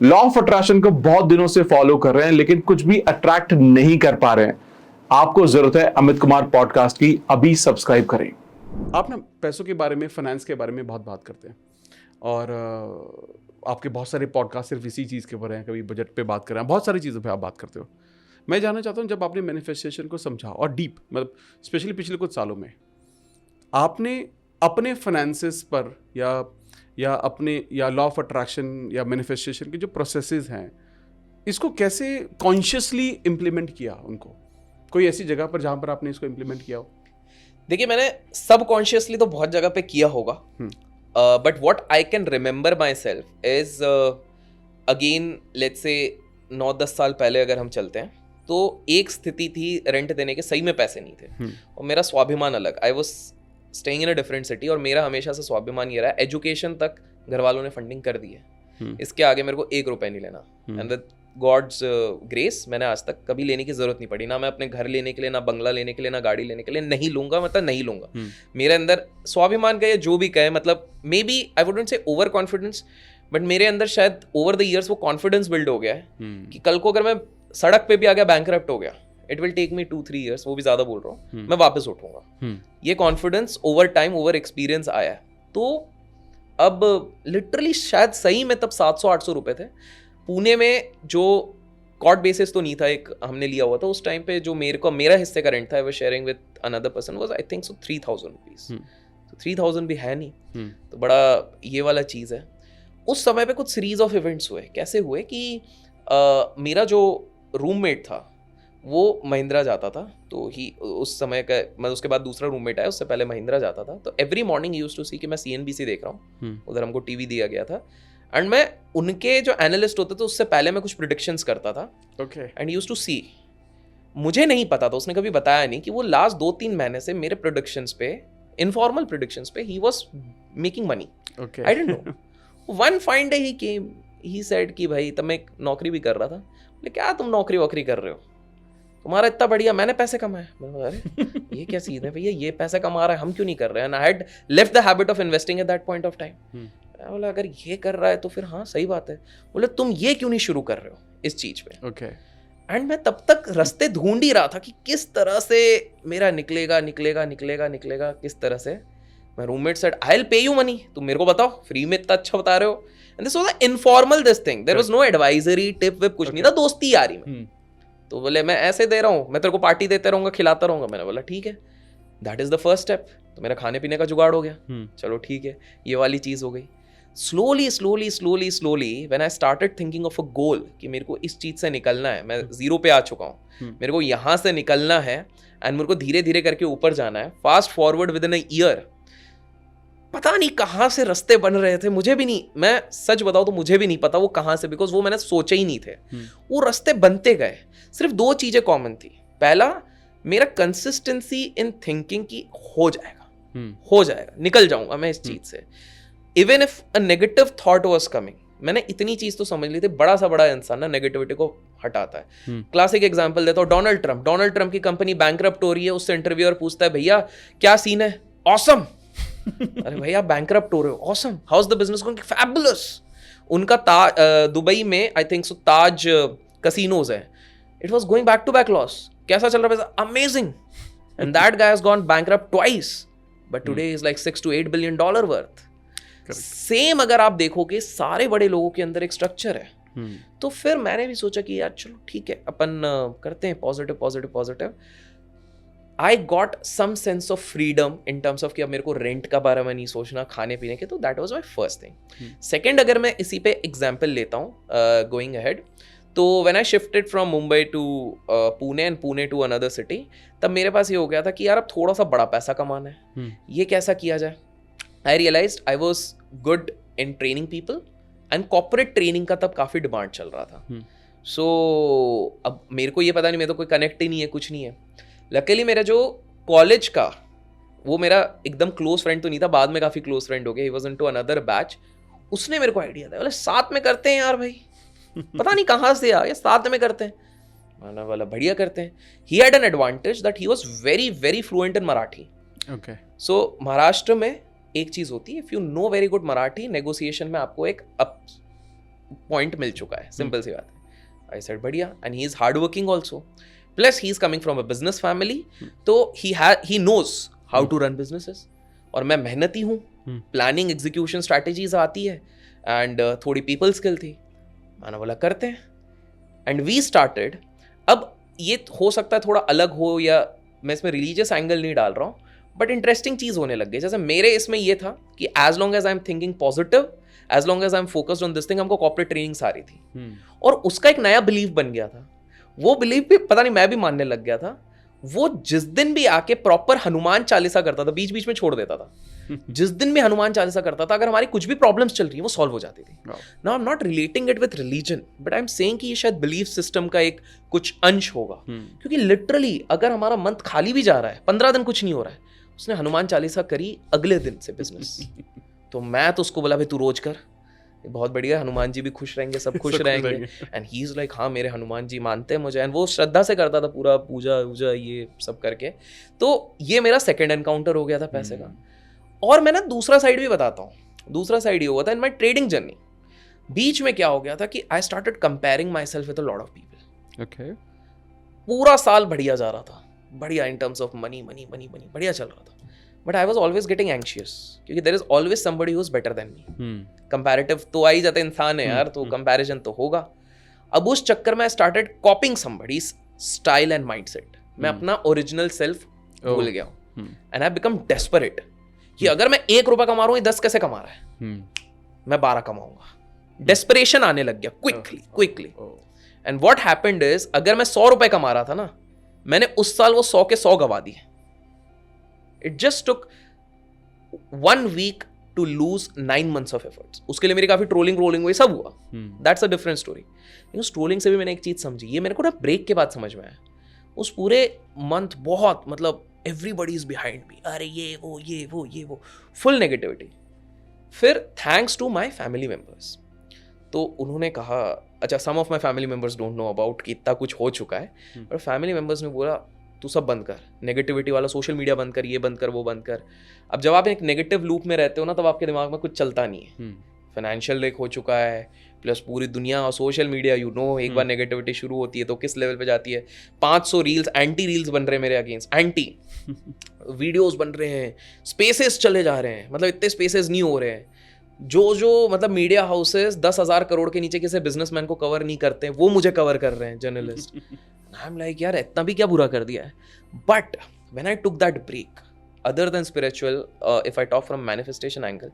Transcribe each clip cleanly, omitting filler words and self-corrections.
Law of attraction को बहुत दिनों से फॉलो कर रहे हैं लेकिन कुछ भी अट्रैक्ट नहीं कर पा रहे हैं, आपको जरूरत है अमित कुमार पॉडकास्ट की। अभी सब्सक्राइब करें। आप ना पैसों के बारे में, फाइनेंस के बारे में बहुत बात करते हैं और आपके बहुत सारे पॉडकास्ट सिर्फ इसी चीज़ के ऊपर हैं। कभी बजट पे बात कर रहे हैं, बहुत सारी चीज़ों पे आप बात करते हो। मैं जानना चाहता हूँ, जब आपने मैनिफेस्टेशन को समझा और डीप, मतलब स्पेशली पिछले कुछ सालों में, आपने अपने फाइनेंसेस पर या अपने लॉ ऑफ अट्रैक्शन या मैनिफेस्टेशन के जो प्रोसेसेस हैं, इसको कैसे कॉन्शियसली इम्प्लीमेंट किया उनको? कोई ऐसी जगह पर जहाँ पर आपने इसको इम्प्लीमेंट किया हो? देखिए, मैंने सबकॉन्शियसली तो बहुत जगह पे किया होगा, but what I can remember my self is again let's say 9-10 साल पहले अगर हम चलते हैं तो एक स्थिति थी, रेंट देने के सही में पैसे नहीं थे और मेरा स्वाभिमान अलग, I was staying in a different city और मेरा हमेशा से स्वाभिमान ये रहा, एजुकेशन तक घर वालों ने फंडिंग कर दी है, इसके आगे मेरे को 1 रुपए नहीं लेना। एंड विद गॉड्स ग्रेस मैंने आज तक कभी लेने की जरूरत नहीं पड़ी, ना मैं अपने घर लेने के लिए, ना बंगला लेने के लिए, ना गाड़ी लेने के लिए, नहीं लूंगा, मतलब नहीं लूंगा। मेरे अंदर स्वाभिमान का, जो भी कहे, मतलब may be I wouldn't say over confidence, but मेरे अंदर शायद ओवर द ईयर्स वो कॉन्फिडेंस बिल्ड हो गया है कि कल को अगर मैं सड़क पे भी आ गया, बैंकरप्ट हो गया, it will take me 2-3 years, वो भी ज्यादा बोल रहा हूँ, मैं वापस उठूंगा। ये confidence over time, over experience आया है। तो अब लिटरली शायद सही में तब 700-800 रुपए थे। पुणे में जो कॉर्ट बेसिस तो नहीं था, एक हमने लिया हुआ था उस टाइम पे, जो मेरा हिस्से का रेंट था, I was sharing with another person, was I think so 3000 rupees. तो 3000 भी है नहीं, तो बड़ा ये वाला चीज़ है। उस समय पे कुछ सीरीज ऑफ इवेंट्स हुए। कैसे हुए कि मेरा जो रूममेट था वो महिंद्रा जाता था, तो ही उस समय का, मतलब उसके बाद दूसरा रूममेट आया, उससे पहले महिंद्रा जाता था। तो एवरी मॉर्निंग यूज्ड टू सी कि मैं CNBC देख रहा हूँ, उधर हमको टीवी दिया गया था, एंड मैं उनके जो एनालिस्ट होते थे उससे पहले मैं कुछ प्रेडिक्शंस करता था। ओके। एंड यूज्ड टू सी, मुझे नहीं पता था, उसने कभी बताया नहीं कि वो लास्ट 2-3 महीने से मेरे प्रेडिक्शंस पे, इनफॉर्मल प्रेडिक्शंस पे, he was making money. Okay. I didn't know. One fine day he came, he said कि भाई, तब मैं एक नौकरी भी कर रहा था, बोले क्या तुम नौकरी वोकरी कर रहे हो, तुम्हारा इतना बढ़िया, मैंने पैसे कमाए। मैं बोला अरे ये क्या सीन है भैया, ये पैसे कमा रहा है, हम क्यों नहीं कर रहे हैं? And I had left the habit of investing at that point of time. मैं बोला अगर ये कर रहा है तो फिर हाँ सही बात है। बोले तुम ये क्यों नहीं शुरू कर रहे हो इस चीज पे? ओके। एंड मैं तब तक रास्ते ढूंढ ही रहा था कि किस तरह से मेरा निकलेगा, किस तरह से। मैं roommate said I will pay you money, तुम मेरे को बताओ, फ्री में इतना अच्छा बता रहे हो। And this was informal this thing, there was no advisory tip विप, कुछ नहीं था, दोस्ती यारी में। तो बोले मैं ऐसे दे रहा हूँ, मैं तेरे को पार्टी देते रहूंगा, खिलाता रहूंगा। मैंने बोला ठीक है, that is the first step. तो मेरा खाने पीने का जुगाड़ हो गया, चलो ठीक है, ये वाली चीज हो गई। Slowly when I started thinking of a goal कि मेरे को इस चीज से निकलना है, मैं 0 पे आ चुका हूँ, मेरे को यहाँ से निकलना है एंड मेरे को धीरे धीरे करके ऊपर जाना है। Fast forward with in a year, पता नहीं कहाँ से रास्ते बन रहे थे, मुझे भी नहीं, मैं सच बताऊं तो मुझे भी नहीं पता वो कहाँ से, बिकॉज वो मैंने सोचे ही नहीं थे। वो रास्ते बनते गए। सिर्फ 2 चीजें कॉमन थी। पहला, मेरा कंसिस्टेंसी इन थिंकिंग की हो जाएगा, निकल जाऊंगा मैं इस चीज से। Even if a negative thought was coming, मैंने इतनी चीज तो समझ ली थी, बड़ा सा बड़ा इंसान ना नेगेटिविटी को हटाता है। क्लासिक एग्जांपल देता हूँ, डोनाल्ड ट्रंप की कंपनी बैंकरप्ट हो रही है, उससे इंटरव्यूअर पूछता है भैया क्या सीन है? ऑसम। अरे भैया बैंकरप्ट हो रहे हो, awesome, how is the business going? Fabulous. उनका दुबई में I think so Taj casinos है, it was going back to back loss. कैसा चल रहा है? Amazing. And that guy has gone bankrupt twice, but today is like $6 to $8 billion worth. Same अगर आप देखोगे, सारे बड़े लोगों के अंदर एक स्ट्रक्चर है। तो फिर मैंने भी सोचा कि यार चलो ठीक है, अपन करते हैं positive. I got some sense of freedom in terms of कि अब मेरे को रेंट का बारे में नहीं सोचना, खाने पीने के। तो that was my first thing. Second, अगर मैं इसी पे एग्जांपल लेता हूँ गोइंग अहेड, तो when I shifted from Mumbai to Pune and Pune to another city, तब मेरे पास ये हो गया था कि यार अब थोड़ा सा बड़ा पैसा कमाना है, ये कैसा किया जाए? I realized I was good in training people and corporate training का तब काफ़ी डिमांड चल रहा था। सो अब मेरे को ये पता नहीं, मेरे तो कोई कनेक्ट ही नहीं है, कुछ नहीं है। लकीली मेरा जो कॉलेज का, वो मेरा एकदम क्लोज फ्रेंड तो नहीं था, बाद में काफ़ी क्लोज फ्रेंड हो गया, he was into another batch. उसने मेरे को आइडिया दिया, बोले साथ में करते हैं यार भाई, पता नहीं कहाँ से आया, साथ में करते हैं। मैंने बोला बढ़िया करते हैं। He had an advantage that he was very very fluent in Marathi. Okay. So Maharashtra में एक चीज होती है, if you know very good Marathi, negotiation में आपको एक पॉइंट मिल चुका है, सिंपल सी बात है। आई सेड बढ़िया, and he is hard working also, plus he is coming from a business family, तो he knows how to run businesses, और मैं मेहनती हूँ, प्लानिंग एग्जीक्यूशन स्ट्रैटेजीज आती है, एंड थोड़ी पीपल स्किल थी। मैंने बोला करते हैं, एंड वी स्टार्टेड। अब ये हो सकता है थोड़ा अलग हो, या मैं इसमें रिलीजियस एंगल नहीं डाल रहा हूँ, बट इंटरेस्टिंग चीज होने लग गई। जैसे मेरे इसमें ये था कि as long as I am thinking positive, as long as I am focused on this thing, हमको कॉर्पोरेट ट्रेनिंग्स आ रही थी, और उसका एक नया बिलीफ बन गया था। वो बिलीफ भी पता नहीं मैं भी मानने लग गया था। वो जिस दिन भी आके प्रॉपर हनुमान चालीसा करता था, बीच बीच में छोड़ देता था, जिस दिन भी हनुमान चालीसा करता था, अगर हमारी कुछ भी प्रॉब्लम्स चल रही है वो सॉल्व हो जाती थी। Now I am not relating it with religion, but I am saying कि ये शायद बिलीफ सिस्टम का एक कुछ अंश होगा, क्योंकि लिटरली अगर हमारा मंथ खाली भी जा रहा है, 15 दिन कुछ नहीं हो रहा है, उसने हनुमान चालीसा करी अगले दिन से बिजनेस। तो मैं तो उसको बोला भाई तू रोज कर, बहुत बढ़िया, हनुमान जी भी खुश रहेंगे, सब खुश रहेंगे। एंड ही इज लाइक हाँ मेरे हनुमान जी मानते हैं मुझे, एंड वो श्रद्धा से करता था पूरा पूजा वूजा ये सब करके। तो ये मेरा सेकंड एनकाउंटर हो गया था पैसे का। और मैं ना दूसरा साइड भी बताता हूँ, दूसरा साइड ये हुआ था इन माई ट्रेडिंग जर्नी। बीच में क्या हो गया था कि I started comparing myself with a lot of people. Okay, पूरा साल बढ़िया जा रहा था, बढ़िया in terms of money money money money, बढ़िया चल रहा था, but I was always getting anxious, क्योंकि there is always somebody who is better than me. Comparative तो आ ही जाता है, इंसान है यार, तो कंपैरिजन तो होगा। अब उस चक्कर में I started कॉपिंग somebody's style and mindset. मैं अपना ओरिजिनल सेल्फ भूल गया हूँ, एंड आई बिकम डेस्परेट कि अगर मैं 1 रुपया कमा रहा हूँ, 10 कैसे कमा रहा है, मैं 12 कमाऊंगा। डेस्परेशन आने लग गया quickly. And what happened is, अगर मैं 100 रुपए कमा रहा था ना, मैंने उस साल वो 100 के 100 गवा दिए। It just took 1 week to lose 9 months of efforts. उसके लिए मेरी काफी ट्रोलिंग हुई, सब हुआ, दैट्स अ डिफरेंट स्टोरी। लेकिन उस ट्रोलिंग से भी मैंने एक चीज समझी, ये मेरे को ना ब्रेक के बाद समझ में आया। उस पूरे मंथ बहुत मतलब एवरीबडी इज बिहाइंड मी, अरे ये वो फुल नेगेटिविटी। फिर thanks to my family members, तो उन्होंने कहा, अच्छा some of my family members don't know about कि इतना कुछ हो चुका है, पर फैमिली मेम्बर्स ने बोला तू सब बंद कर, नेगेटिविटी वाला सोशल मीडिया बंद कर, ये बंद कर, वो बंद कर। अब जब आप एक नेगेटिव लूप में रहते हो ना, तब आपके दिमाग में कुछ चलता नहीं है। फाइनेंशियल लेक हो चुका है, प्लस पूरी दुनिया और सोशल मीडिया, एक बार नेगेटिविटी शुरू होती है तो किस लेवल पे जाती है। 500 रील्स एंटी रील्स बन रहे हैं मेरे अगेंस्ट, एंटी वीडियोस बन रहे हैं, स्पेसेस चले जा रहे हैं, मतलब इतने स्पेसेस नहीं हो रहे हैं। जो मतलब मीडिया हाउसेस 10,000 करोड़ के नीचे किसी बिजनेसमैन को कवर नहीं करते, वो मुझे कवर कर रहे हैं, जर्नलिस्ट। आई एम लाइक यार इतना भी क्या बुरा कर दिया है। But when I took that break, other than spiritual, if I talk from manifestation angle,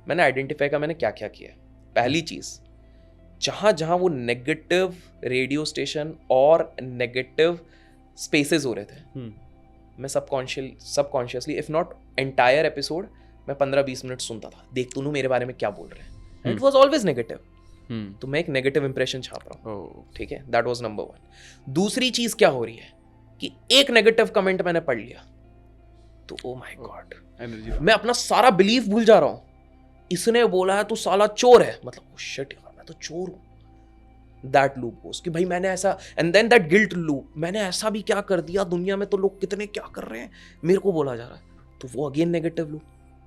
मैंने आइडेंटिफाई किया मैंने क्या क्या किया है। पहली चीज, जहां वो नेगेटिव रेडियो स्टेशन और नेगेटिव स्पेसेस हो रहे थे, मैं subconsciously if not entire episode, मैं 15-20 मिनट सुनता था, देख तूने मेरे बारे में क्या बोल रहे हैं। इट वॉज ऑलवेज नेगेटिव, तो मैं एक नेगेटिव इंप्रेशन छाप रहा हूँ, ठीक है। That was number 1। दूसरी चीज क्या हो रही है कि एक नेगेटिव कमेंट मैंने पढ़ लिया तो ओ माय गॉड, मैं अपना सारा बिलीफ भूल जा रहा हूँ। इसने बोला है तू साला चोर है, मतलब ओ शिट यार मैं तो चोर हूँ। दैट लूप गोस कि भाई मैंने ऐसा, and then that guilt loop, मैंने ऐसा भी क्या कर दिया, दुनिया में तो लोग कितने क्या कर रहे हैं, मेरे को बोला जा रहा है, तो वो अगेन नेगेटिव लूप।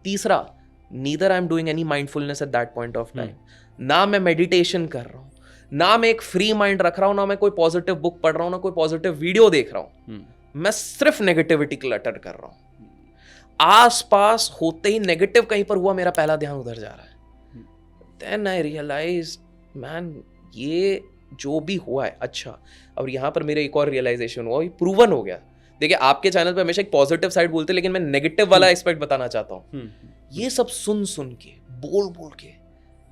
तीसरा, neither I am doing any mindfulness at that point of time, ना मैं मेडिटेशन कर रहा हूँ, ना मैं एक फ्री माइंड रख रहा हूँ, ना मैं कोई पॉजिटिव बुक पढ़ रहा हूँ, ना कोई पॉजिटिव वीडियो देख रहा हूँ, मैं सिर्फ नेगेटिविटी क्लटर कर रहा हूँ। आसपास होते ही नेगेटिव कहीं पर हुआ, मेरा पहला ध्यान उधर जा रहा है। देन आई रियलाइज मैन ये जो भी हुआ है अच्छा। और यहाँ पर मेरे एक और रियलाइजेशन हुआ, ये प्रूवन हो गया। देखिए आपके चैनल पे हमेशा एक पॉजिटिव साइड बोलते हैं, लेकिन मैं नेगेटिव वाला एस्पेक्ट बताना चाहता हूँ। ये सब सुन के बोल के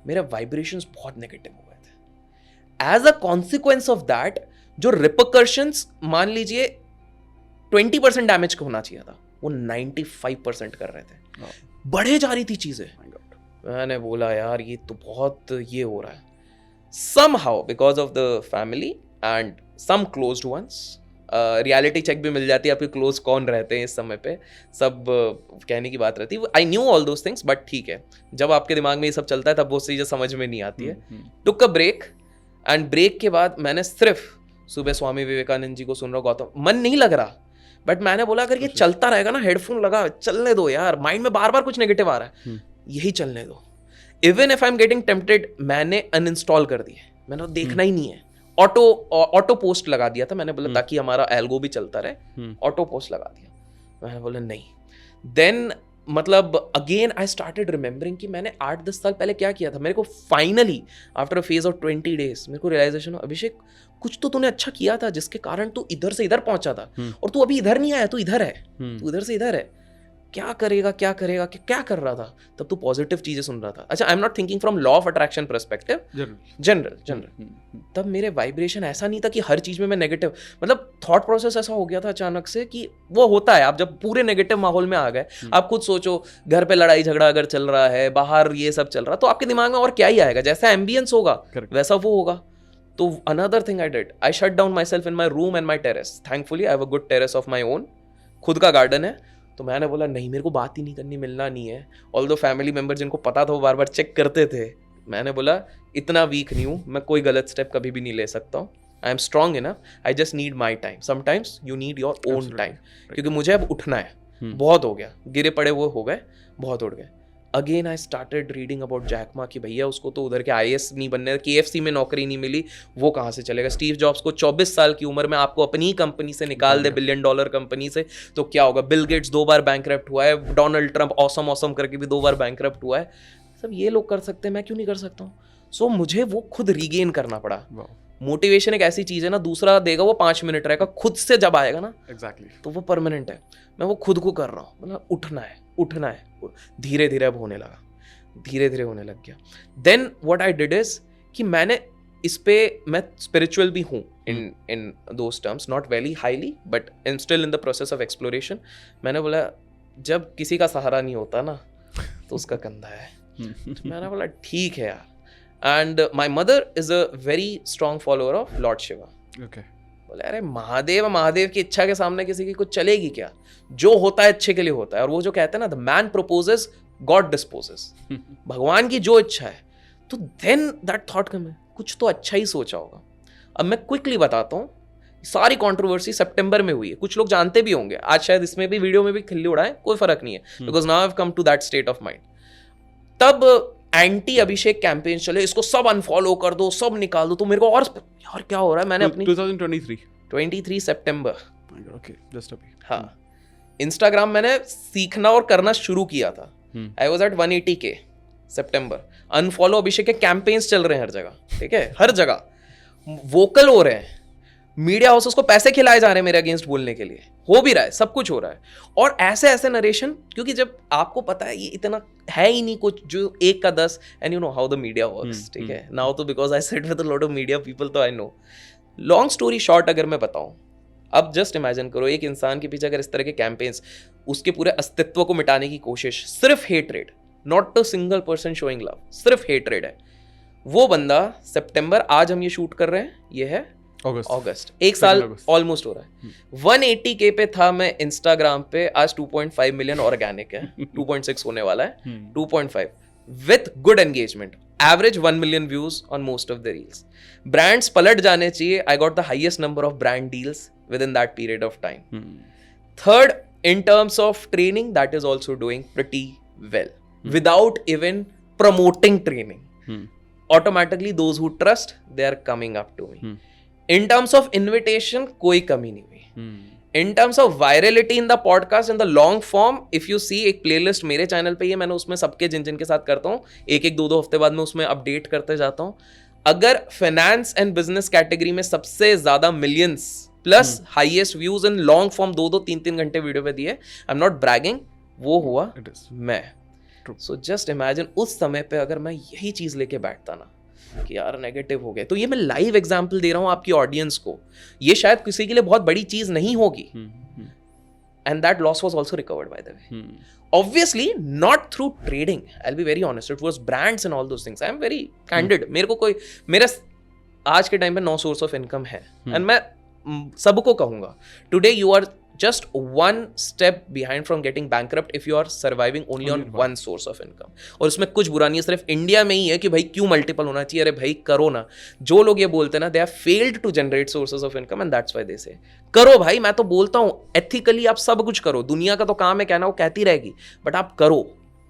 मेरे वाइब्रेशंस बहुत नेगेटिव हो गए थे। As a consequence of that, जो रिपरकर्शंस मान लीजिए 20% डैमेज का होना चाहिए था, वो 95% कर रहे थे। बढ़े जा रही थी चीजें। मैंने बोला यार ये तो बहुत ये हो रहा है। somehow because of the family and some closed ones, reality check भी मिल जाती है आपके क्लोज कौन रहते हैं इस समय पे, सब कहने की बात रहती है। I knew all those things, but ठीक है, जब आपके दिमाग में ये सब चलता है तब वो चीज़ें समझ में नहीं आती है। टुक अ ब्रेक, एंड ब्रेक के बाद मैंने सिर्फ सुबह स्वामी विवेकानंद जी को सुन रहा, गौतम, मन नहीं लग रहा, बट मैंने बोला अगर ये चलता रहेगा ना, हेडफोन लगा चलने दो यार, माइंड में बार बार कुछ नेगेटिव आ रहा है, यही चलने दो। Even if I am getting tempted, मैंने अनइंस्टॉल कर दिए, मैंने देखना ही नहीं है। ऑटो पोस्ट लगा दिया था, मैंने बोला ताकि हमारा एल्गो भी चलता रहे, ऑटो पोस्ट लगा दिया। मैंने बोला नहीं। देन मतलब अगेन आई स्टार्टेड रिमेंबरिंग कि मैंने 8-10 साल पहले क्या किया था। मेरे को finally after a phase of 20 days मेरे को रियलाइजेशन हो, अभिषेक कुछ तो तूने अच्छा किया था जिसके कारण तू इधर से इधर पहुंचा था, और तू अभी इधर नहीं आया, तू इधर है, तू इधर से इधर है। क्या करेगा क्या करेगा, क्या कर रहा था तब? तू पॉजिटिव चीजें सुन रहा था। अच्छा, I am not thinking from law of attraction perspective, general. तब मेरे वाइब्रेशन ऐसा नहीं था कि हर चीज में मैं नेगेटिव, मतलब थॉट प्रोसेस ऐसा हो गया था अचानक से कि वो होता है आप जब पूरे नेगेटिव माहौल में आ गए। आप खुद सोचो, घर पे लड़ाई झगड़ा अगर चल रहा है, बाहर ये सब चल रहा, तो आपके दिमाग में और क्या ही आएगा? जैसा एम्बियंस होगा वैसा वो होगा। तो another thing I did, I shut down my self in my room and my terrace. Thankfully I have a good terrace of my own, खुद का गार्डन है। तो मैंने बोला नहीं, मेरे को बात ही नहीं करनी, मिलना नहीं है। ऑल्दो फैमिली मेंबर जिनको पता था वो बार बार चेक करते थे। मैंने बोला इतना वीक नहीं हूँ मैं, कोई गलत स्टेप कभी भी नहीं ले सकता हूँ। I am strong enough, I just need my time. Sometimes you need your own time, क्योंकि मुझे अब उठना है। बहुत हो गया, गिरे पड़े वो हो गए, बहुत उठ गए। Again I started reading about Jack Ma कि भैया उसको तो उधर के IAS नहीं बनने, KFC में नौकरी नहीं मिली, वो कहाँ से चलेगा? स्टीव जॉब्स को 24 साल की उम्र में आपको अपनी ही कंपनी से निकाल दे, $1 बिलियन कंपनी से, तो क्या होगा? बिल गेट्स 2 बार बैंकरप्ट हुआ है, डोनाल्ड ट्रंप ऑसम करके भी 2 बार बैंकरप्ट हुआ है। सब ये लोग कर सकते हैं, मैं क्यों नहीं कर सकता हूँ? सो मुझे वो खुद रीगेन करना पड़ा। मोटिवेशन एक ऐसी चीज है ना, दूसरा देगा वो 5 मिनट रहेगा, खुद से जब आएगा ना तो वो परमानेंट है। मैं वो खुद को कर रहा हूँ, मतलब उठना है। धीरे धीरे अब होने लगा, धीरे धीरे होने लग गया। Then what I did is कि मैंने इस पे, मैं स्पिरिचुअल भी हूँ in those terms, not very highly but am still in the process of exploration. मैंने बोला जब किसी का सहारा नहीं होता ना तो उसका कंधा है। तो मैंने बोला ठीक है यार। And my mother is a very strong follower of Lord Shiva. बोले अरे महादेव की इच्छा के सामने किसी की कुछ चलेगी क्या? जो होता है अच्छे के लिए होता है। और वो जो कहते हैं ना, the man purposes God disposes, भगवान की जो इच्छा है। तो देन दैट थॉट कम, कुछ तो अच्छा ही सोचा होगा। अब मैं क्विकली बताता हूँ, सारी कंट्रोवर्सी सितंबर में हुई है, कुछ लोग जानते भी होंगे, आज शायद इसमें भी वीडियो में भी खिल्ली उड़ाएं, कोई फर्क नहीं है, because now I have come to that state of mind. तब एंटी अभिषेक कैंपेन चले, इसको सब अनफॉलो कर दो, सब निकाल दो। तो मेरे को और यार क्या हो रहा है, मैंने अपनी 2023 सितंबर, हाँ, इंस्टाग्राम मैंने सीखना और करना शुरू किया था। आई वॉज एट 180K सितंबर। अनफॉलो अभिषेक के कैंपेन्स चल रहे हैं हर जगह, ठीक है, हर जगह वोकल हो रहे हैं, मीडिया हाउसेस को पैसे खिलाए जा रहे हैं मेरे अगेंस्ट बोलने के लिए, हो भी रहा है, सब कुछ हो रहा है। और ऐसे ऐसे नरेशन, क्योंकि जब आपको पता है ये इतना है ही नहीं कुछ, जो 1 का 10, and you know how the media works, ठीक है। नाउ तो because I sit with a lot of media people, तो I know. Long story short अगर मैं बताऊं, अब जस्ट इमेजिन करो एक इंसान के पीछे अगर इस तरह के कैंपेन्स, उसके पूरे अस्तित्व को मिटाने की कोशिश, सिर्फ hatred, not a single person showing love, सिर्फ हेटरेड है। वो बंदा सितंबर, आज हम ये शूट कर रहे हैं, ये है अगस्त, 1 साल ऑलमोस्ट हो रहा है। 180K पे था मैं इंस्टाग्राम पे, आज 2.5 मिलियन ऑर्गेनिक है, 2.6 होने वाला है, 2.5 with good engagement, average 1 million views on most of the reels. Brands पलट जाने चाहिए, I got the highest number of brand deals within that period of time. Third, in terms of training, that is also doing pretty well without even promoting training. Automatically those who trust, they are coming up to me. In terms of invitation, कोई कमी नहीं हुई. In terms of virality in the podcast, in the long form, if you see, एक playlist मेरे channel पे ही है, मैंने उसमें सबके जिन के साथ करता हूँ, 1-2 हफ्ते बाद मैं उसमें अपडेट करते जाता हूँ। अगर फाइनेंस एंड बिजनेस कैटेगरी में सबसे ज्यादा millions plus highest views in long form 2-3 घंटे वीडियो पे दिए, आई एम नॉट ब्रैगिंग, वो हुआ मैं। सो जस्ट इमेजिन उस समय पे अगर मैं यही चीज लेके बैठता ना कि यार नेगेटिव हो गए, तो ये मैं लाइव एग्जांपल दे रहा हूँ आपकी ऑडियंस को, ये शायद किसी के लिए बहुत बड़ी चीज नहीं होगी। And that loss was also recovered by the way, obviously not through trading, I will be very honest, it was brands and all those things. I am very candid, मेरे को कोई, मेरा आज के टाइम पे 9 सोर्स ऑफ इनकम है, and मैं सबको कहूंगा, today you are just one step behind from getting bankrupt if you are surviving only on one source of income. और उसमें कुछ बुरा नहीं है, सिर्फ इंडिया में ही है कि भाई क्यों मल्टीपल होना चाहिए, अरे भाई करो ना। जो लोग ये बोलते हैं ना, they have failed to generate sources of income and that's why they say करो भाई। मैं तो बोलता हूँ एथिकली आप सब कुछ करो, दुनिया का तो काम है कहना, वो कहती रहेगी, बट आप करो,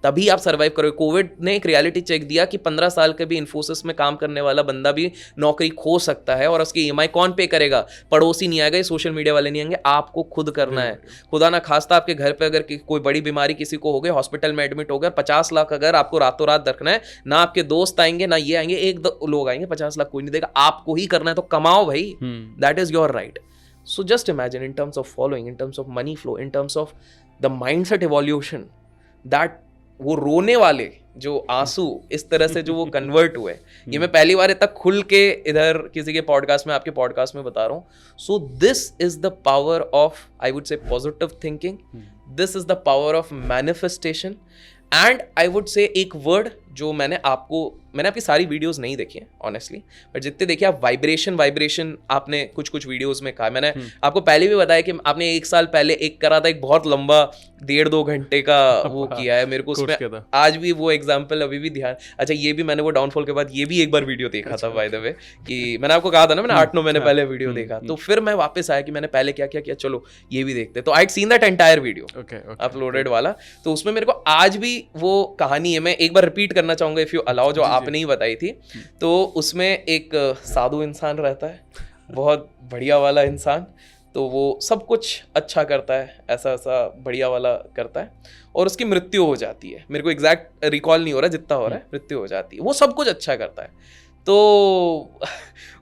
तभी आप सर्वाइव करोगे। कोविड ने एक रियलिटी चेक दिया कि 15 साल के भी इन्फोसिस में काम करने वाला बंदा भी नौकरी खो सकता है, और उसकी ईएमआई कौन पे करेगा? पड़ोसी नहीं आएगा, सोशल मीडिया वाले नहीं आएंगे, आपको खुद करना है। खुदा ना खास्ता आपके घर पे अगर कोई बड़ी बीमारी किसी को हो गई, हॉस्पिटल में एडमिट हो गया, 50 लाख अगर आपको रातों रात रखना है, ना आपके दोस्त आएंगे ना ये आएंगे, एक दो लोग आएंगे, 50 लाख कोई नहीं देगा, आपको ही करना है, तो कमाओ भाई, that is your right. So just imagine in terms of following, in terms of money flow, in terms of the mindset evolution, that वो रोने वाले जो आंसू इस तरह से जो वो कन्वर्ट हुए, ये मैं पहली बार इतना खुल के इधर किसी के पॉडकास्ट में, आपके पॉडकास्ट में बता रहा हूँ। So this is the power of, I would say, positive thinking, this is the power of manifestation, and I would say एक वर्ड जो मैंने आपकी सारी वीडियोस नहीं देखी हैं ऑनेस्टली, बट जितने देखी आप, वाइब्रेशन आपने कुछ वीडियोस में कहा। मैंने आपको पहले भी बताया कि आपने 1 साल पहले एक करा था, एक बहुत लंबा 1.5-2 घंटे का वो किया है। मेरे को उसमें आज भी वो एग्जाम्पल अभी भी ध्यान, अच्छा ये भी मैंने वो डाउनफॉल के बाद ये भी एक बार वीडियो देखा था बाय द वे, कि मैंने आपको कहा था ना, मैंने 8-9 महीने पहले वीडियो देखा, तो फिर मैं वापस आया कि मैंने पहले क्या किया, चलो ये भी देखते। तो I had seen that entire video uploaded वाला, तो उसमें मेरे को आज भी वो कहानी है, मैं एक बार रिपीट करना चाहूंगा इफ यू अलाउ, जो आपने ही बताई थी। तो उसमें एक साधु इंसान रहता है, बहुत बढ़िया वाला इंसान, तो वो सब कुछ अच्छा करता है, ऐसा बढ़िया वाला करता है, और उसकी मृत्यु हो जाती है। मेरे को एग्जैक्ट रिकॉल नहीं हो रहा, जितना हो रहा है, मृत्यु हो जाती है। वो सब कुछ अच्छा करता है, तो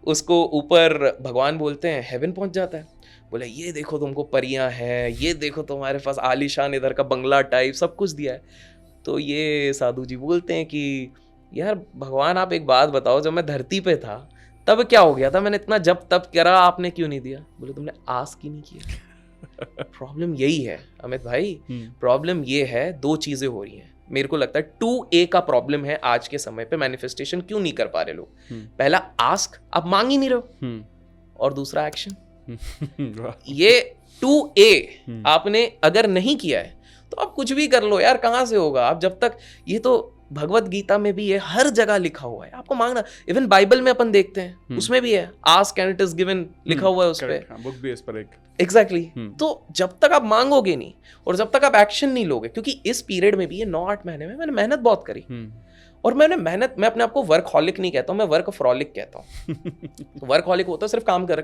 उसको ऊपर भगवान बोलते हैं, हेवन पहुंच जाता है, बोले ये देखो तुमको परियां हैं, ये देखो तुम्हारे पास आलीशान इधर का बंगला टाइप सब कुछ दिया है। तो ये साधु जी बोलते हैं कि यार भगवान आप एक बात बताओ, जब मैं धरती पे था तब क्या हो गया था, मैंने इतना जब तब करा, आपने क्यों नहीं दिया? बोले तुमने आस्क ही नहीं किया। प्रॉब्लम यही है अमित भाई, प्रॉब्लम ये है, 2 चीजें हो रही हैं। मेरे को लगता है 2A का प्रॉब्लम है आज के समय पे, मैनिफेस्टेशन क्यों नहीं कर पा रहे लोग। पहला आस्क, आप मांग ही नहीं रहे हो, और दूसरा एक्शन। ये 2A आपने अगर नहीं किया है तो आप कुछ भी कर लो यार, कहाँ से होगा? आप जब तक, ये तो भगवत गीता में भी है, हर जगह लिखा हुआ है आपको मांगना। इवन बाइबल में अपन देखते हैं, उसमें भी है, ask and it is given, लिखा हुआ है उस पे, बुक भी इस पर एक एग्जैक्टली। तो जब तक आप मांगोगे नहीं और जब तक आप एक्शन नहीं लोगे, क्योंकि इस पीरियड में भी, ये 9-8 महीने में मैंने मेहनत बहुत करी, और मैं अपने आप को वर्कहॉलिक नहीं कहता हूँ, मैं वर्कफ्रॉलिक कहता हूँ। वर्कहॉलिक होता है सिर्फ काम कर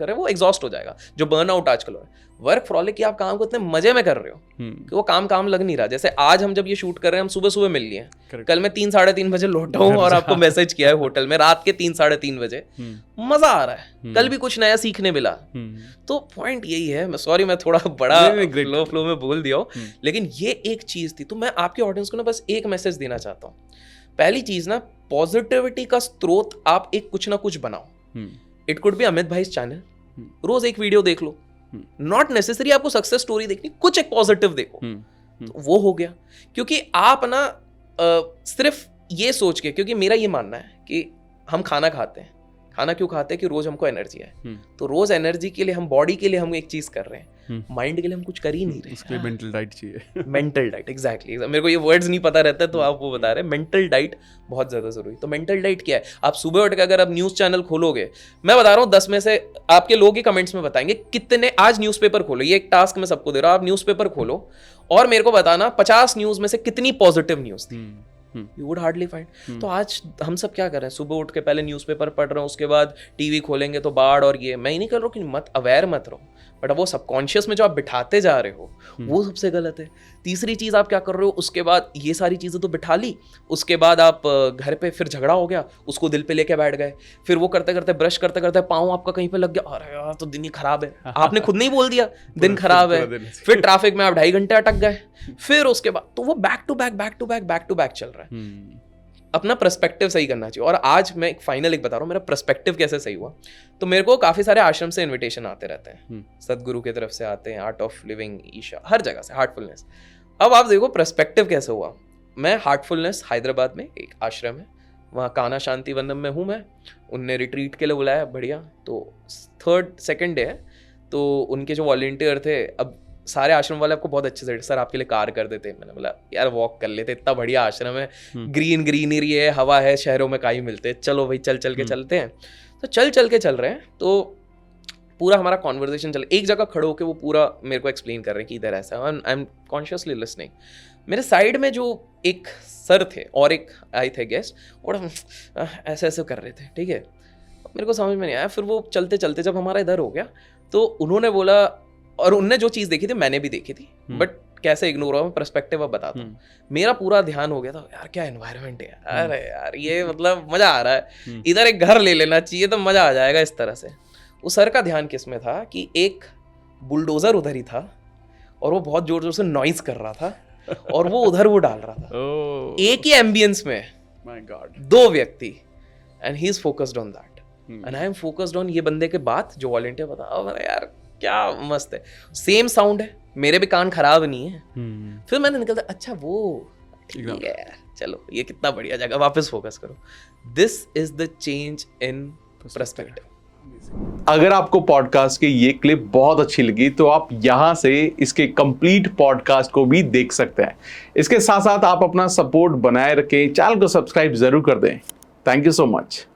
रहे, वो एग्जॉस्ट हो जाएगा, जो बर्नआउट आजकल हो रहा है। वर्कफ्रॉलिक आप काम को इतने मजे में कर रहे हो कि वो काम लग नहीं रहा। जैसे आज हम जब ये शूट कर रहे हैं, हम सुबह मिल लिए, कल मैं 3-3:30 बजे लौटा हूँ और आपको मैसेज किया है होटल में रात के 3-3:30 बजे। मजा आ रहा है, कल भी कुछ नया सीखने मिला। तो पॉइंट यही है, मैं सॉरी मैं थोड़ा बड़ा फ्लो में बोल दिया हूँ, लेकिन ये एक चीज थी। तो मैं आपके ऑडियंस को ना बस एक मैसेज देना चाहता हूँ। पहली चीज ना, पॉजिटिविटी का स्रोत आप एक कुछ ना कुछ बनाओ। इट कुड बी अमित भाई चैनल, रोज एक वीडियो देख लो, नॉट नेसेसरी आपको सक्सेस स्टोरी देखनी, कुछ एक पॉजिटिव देखो, तो वो हो गया। क्योंकि आप ना सिर्फ ये सोच के, क्योंकि मेरा ये मानना है कि हम खाना खाते हैं, खाना क्यों खाते हैं? कि रोज हमको एनर्जी है, तो रोज एनर्जी के लिए हम, बॉडी के लिए हम एक चीज कर रहे हैं, माइंड के लिए हम कुछ कर ही नहीं रहे। उसके लिए मेंटल डाइट चाहिए। Mental diet, exactly. मेरे को ये वर्ड्स नहीं पता रहता, तो आप वो बता रहे हैं, मेंटल डाइट बहुत ज्यादा जरूरी। तो मेंटल डाइट क्या है? आप सुबह उठ के अगर आप न्यूज चैनल खोलोगे, मैं बता रहा हूँ 10 में से आपके लोग ही कमेंट्स में बताएंगे कितने आज न्यूज़पेपर खोलो, ये एक टास्क मैं सबको दे रहा हूँ, आप न्यूज़पेपर खोलो और मेरे को बताना 50 न्यूज में से कितनी पॉजिटिव न्यूज थी। You would hardly find. तो आज हम सब क्या कर रहे हैं? सुबह उठ के पहले न्यूज़पेपर पढ़ रहे हैं, उसके बाद टीवी खोलेंगे तो बाढ़ और ये। मैं ही नहीं कर रहा हूँ कि मत अवेयर मत रहो, बट अब वो सबकॉन्शियस में जो आप बिठाते जा रहे हो वो सबसे गलत है। तीसरी चीज आप क्या कर रहे हो? उसके बाद ये सारी चीजें तो बिठा ली, उसके बाद आप घर पे फिर झगड़ा हो गया, उसको दिल पे लेके बैठ गए, फिर वो करते करते ब्रश करते करते पाँव आपका कहीं पे लग गया, अरे यार तो दिन ही खराब है, आपने खुद नहीं बोल दिया दिन खराब है, फिर ट्रैफिक में आप 2.5 घंटे अटक गए, फिर उसके बाद तो वो बैक टू बैक चल रहा है। अपना पर्सपेक्टिव सही करना चाहिए। और आज मैं एक फाइनल एक बता रहा हूँ मेरा पर्सपेक्टिव कैसे सही हुआ। तो मेरे को काफ़ी सारे आश्रम से इनविटेशन आते रहते हैं, सदगुरु की तरफ से आते हैं, आर्ट ऑफ लिविंग, ईशा, हर जगह से, हार्टफुलनेस। अब आप देखो पर्सपेक्टिव कैसे हुआ। मैं हार्टफुलनेस हैदराबाद में एक आश्रम है, वहाँ कान्हा शांति वनम में हूँ मैं, उनने रिट्रीट के लिए बुलाया, बढ़िया। तो 2nd डे है, तो उनके जो वॉलंटियर थे, अब सारे आश्रम वाले आपको बहुत अच्छे से, सर आपके लिए कार कर देते। मैंने बोला यार वॉक कर लेते, इतना बढ़िया आश्रम है, ग्रीनरी है, हवा है, शहरों में काई मिलते, चलो भाई चल के चलते हैं। तो चल के चल रहे हैं। तो पूरा हमारा कॉन्वर्जेशन चल, एक जगह खड़े होकर वो पूरा मेरे को एक्सप्लेन कर रहे हैं कि इधर ऐसा, आई एम कॉन्शियसली लिसनिंग। मेरे साइड में जो एक सर थे और एक आए थे गेस्ट, और ऐसे ऐसे कर रहे थे, ठीक है, मेरे को समझ में नहीं आया। फिर वो चलते चलते जब हमारा इधर हो गया तो उन्होंने बोला, और उनने जो चीज़ देखी थी मैंने भी देखी थी, बट कैसे इग्नोर हुआ, मैं पर्सपेक्टिव अब बताता हूँ। मेरा पूरा ध्यान हो गया था, यार क्या एनवायरनमेंट है, अरे यार ये मतलब मजा आ रहा है, इधर एक घर ले लेना चाहिए तो मजा आ जाएगा इस तरह से। उस सर का ध्यान किस में था कि एक बुलडोजर उधर ही था और वो बहुत जोर जोर से नॉइज कर रहा था और वो उधर वो डाल रहा था एक ही एम्बियंस में, माय गॉड, 2 व्यक्ति, and he is focused on that and I am focused on ये बंदे के बात जो वॉलंटियर बता, अरे यार क्या मस्त है, सेम साउंड है, मेरे भी कान खराब नहीं है। फिर मैंने निकलता, अच्छा वो ठीक है यार, चलो ये कितना बढ़िया जगह, वापस फोकस करो। This is the change in perspective. अगर आपको पॉडकास्ट की ये क्लिप बहुत अच्छी लगी तो आप यहाँ से इसके कंप्लीट पॉडकास्ट को भी देख सकते हैं। इसके साथ साथ आप अपना सपोर्ट बनाए रखें, चैनल को सब्सक्राइब जरूर कर दें। Thank you so much.